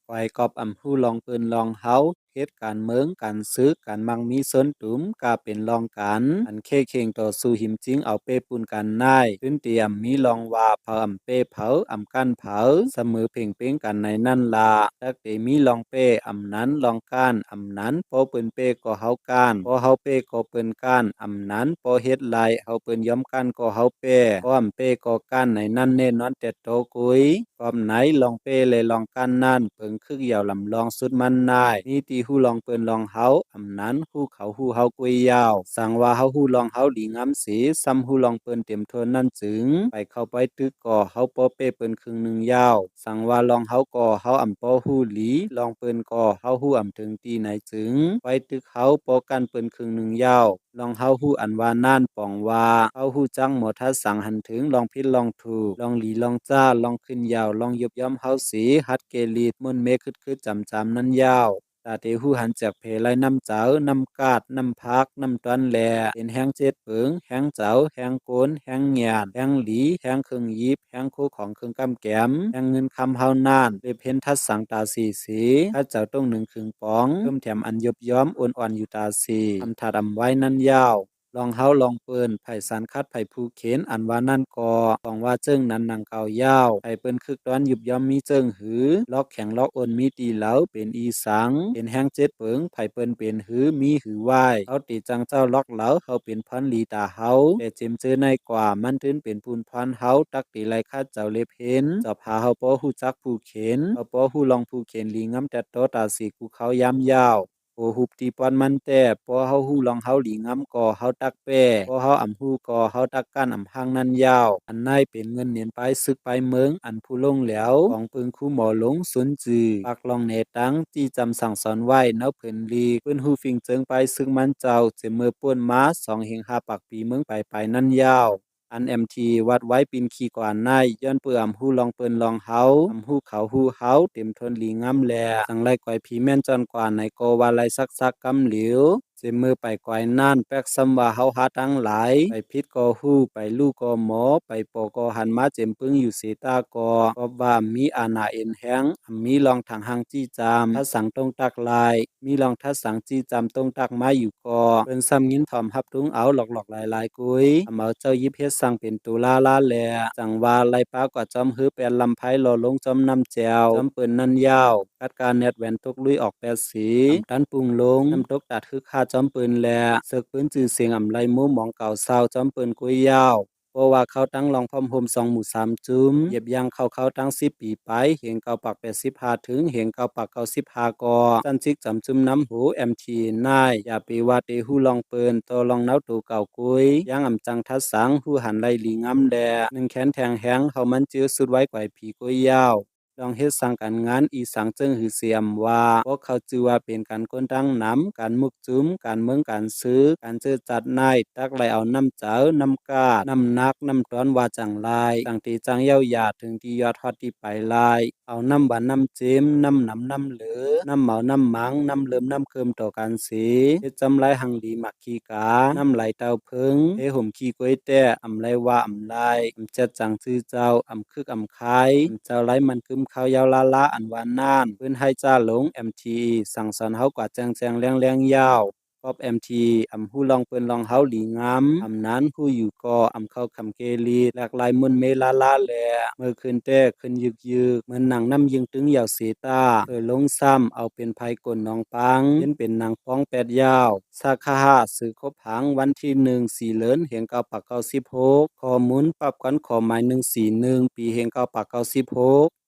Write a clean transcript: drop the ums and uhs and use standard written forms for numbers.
ไว้กอบผู้ลองเปิ้นลองเฮาเฮ็ดการเมืองการซื้อการมั่งมีส้นตุ่มกาเป็นลองกันอันเคร่งต่อสู้หิมจริงเอาเป้ปุนกันนายขึ้นเตรียมมีลองว่าเผาเป้เผากันเผาเสมอเพ่งเป้งกันในนั่นลาตักเตมีลองเป้นั้นลองก้านนั้นพอเปิ้นเป้ก็เฮาก้านพอเฮาเป้ก็เปิ้นก้านนั้นพอเฮ็ดลายเฮาเปิ้นย้อมก้านก็เฮาเป้พอเป้ก็ก้านในนั่นแน่นอนแต่โตกุยพร้อมไหนลองเป้เลยลองก้านนั่นเปิงคึกยาวลำลองสุดมันนายนี่ตีฮู้ลองเปิ้นลองเฮานั้นฮู้เขาฮู้เฮากุยยาวสั่งว่าเฮาฮู้ลองเฮาดีงามสีซ้ำฮู้ลองเปิ้นเต็มทนนั่นจึงไปเข้าไปตึกก่อเฮาปอเป้เปิ้นครึ่งหนึ่งยาวสั่งว่าลองเฮาก่อเฮาปอฮู้หลีลองเปิ้นก่อเฮาฮู้ถึงตีไหนจึงไปตึกเฮาปอกันเปิ้นครึ่งหนึ่งยาวลองเฮาฮู้ว่านั่นปองว่าเฮาฮู้จังหมดทัดสั่งหันถึงลองผิดลองถูกลองหลีลองจ้าลองขึ้นยาวลองยบย่อมเฮาสีฮัดเกลีดมุ่นเมฆคึดจำนั่นยาวตาเตหูหันจากเพไลน้ำเจ้าน้ำกาดน้ำพักน้ำตอนแหลเป็นแห้งเจ็ดเปิงแห้งเจ้าแห้งโกนแห้งหยาดแห้งหลีแห้งเครื่องยิบแห้งคู่ของเครื่องกำแกมแห้งเงินคำเฮานานเปเพ้นทัดสังตาสีข้าเจ้าต้องหนึ่งครึ่งป๋องเพิ่มแถมอันยบย้อมอ่อนอยู่ตาสีทำถาดไว้นั่นยาวลองเฮาลองเปิ้นไผ่สันคัดไผ่ภูเข็นว่านั่นกอของว่าเจิ้งนั้นนางเก่ายาวไผ่เปิ้นคึกตอนยุบย่อมมีเจิ้งหือล็อกแข็งล็อกอ่อนมีตีเหลาเป็นอีสังเป็นแห้งเจ็ดเปิงไผ่เปิ้นเป็นหือมีหือไหวเขาตีจังเจ้าล็อกเหลาเขาเป็นพันลีตาเฮาแต่เจมเจอในกว่ามันตื้นเป็นปูนพันเฮาตักตีไรคาดเจ้าเล็บเห็นจะพาเฮาปอหูจักภูเข็นเฮาปอหูลองภูเข็นลีงำแต่โตตาสีกูเขายามยาวโอหุบตีปอนมันแต่พอเฮาฮู้ลองเฮาหลีงำก่อเฮาตักแป้พอเฮาฮู้ก่อเฮาตักก้านหางนั่นยาวอันนายเป็นเงินเหรียญไปซึกไปเมืองอันผู้ลงแล้วของปึงคู่หมอหลงสุนจือปักลองเนตังที่จำสั่งสอนไว้เนาเพิ่นลีเพิ่นฮู้ฟิงเจิงไปซึกมันเจ้าเจเมื่อป่วนมา2เฮง5ปักปีเมืองไปนั่นยาวอันวัดไว้ปินขี้กว่านายย้อนเปื่อฮู้ลองเปิ้นลองเฮาฮู้เขาฮู้เฮาเต็มทนหลีงำแลสังไลก่อยผีแม่นจอนกว่าในโกว่าไลซักกำเหลียวเจมือไปก่อยนั่นแป๊กซ้ำว่าเฮาหาทั้งหลายไปพิษก็ฮู้ไปลูกก็หมอไปปอก็หันมาเจมปึ้งอยู่เสตาก็ว่ามีอาณาเอ็นแห้งมีลองทางหางจี้จามถ้าสั่งตรงตักลายมีลองทัดสังจี้จำตรงตักมาอยู่ก็เปิ้นซ้ำยินถอมฮับทุงเอาหลอกหลายกุยเอาเจ้ายิบเฮ็ดสั่งเป็นตุลาแลจังว่าไลป้ากว่าจอมฮือแปนลำไผรอลงจอมน้ำแจวจอมเปิ้นนั่นยาวกัดการเน็ตแหวนตกลุยออกแปดสีตันปุงลงน้ำตกตัดคือค่าจอมปืนแลศึกปืนจือเสียงไรมูหมองเก่าเศร้าจอมปืนกุยยาวเพราะว่าเขาตั้งลองพร้อมโฮม2 หมู่ 3จุ้มเหยียบยางเขาตั้ง10 ปีไปเห็นเก่าปัก85ถึงเห็นเก่าปัก95กอจันจิกจำจุ้มน้ำหูนายอย่าไปว่าเตหูลองเปิ้นตอลองเนาตูเก่ากุยยังจังทัดสังหูหันไลลีงำแด1 แขนแทงแหงเขามันจื้อสุดไว้กว่าผีกุยยาวลองเฮ็ดสั่งการงานอีสังเจิงหือเสียมว่าพวกเขาจือว่าเป็นการก้นตั้งน้ำการมุกจุ้มการเมืองการซื้อการเจอจัดนายตักไหลเอาน้ำเจ้าน้ำกาดน้ำนักน้ำต้อนว่าจังลายจังตีจังเย้าหยาดถึงที่ยอดฮอดที่ไปลายเอาน้ำบานน้ำเจมน้ำหนำน้ำเหลือน้ำเหมาน้ำมังน้ำเลิมน้ำเคิมต่อการสีเฮ็ดจำไรหังดีหมักขี้กาน้ำไหลเต้าเพิงเฮห่มขี้ก้วยแต่ไรว่าไรเจ็ดจังซื่อเจ้าคึกคายเจ้าไรมันคึมข้าวยาวลาวานนานเพิ่นให้จ้าหลงสั่งสอนเฮากว่าแจงแรงยาวกอบฮู้ลองเปิ้นลองเฮาหลีงามนั้นฮู้อยู่ก็เข้าคำเกลีหลากหลายมุนเมลาแลเมื่อคืนแต่ขึ้นยึกเหมือนหนังน้ำยิงตึงยาวเสตาลงซ้ำเอาเป็นภัยกลน้องปังเป็นหนังป้อง8ยาวสาขาสื่อคบผังวันที่1 4เลินเหียงเก้าปัก96ข้อมูลปรับกันขอหมาย141ปีเหียงเก้าปัก96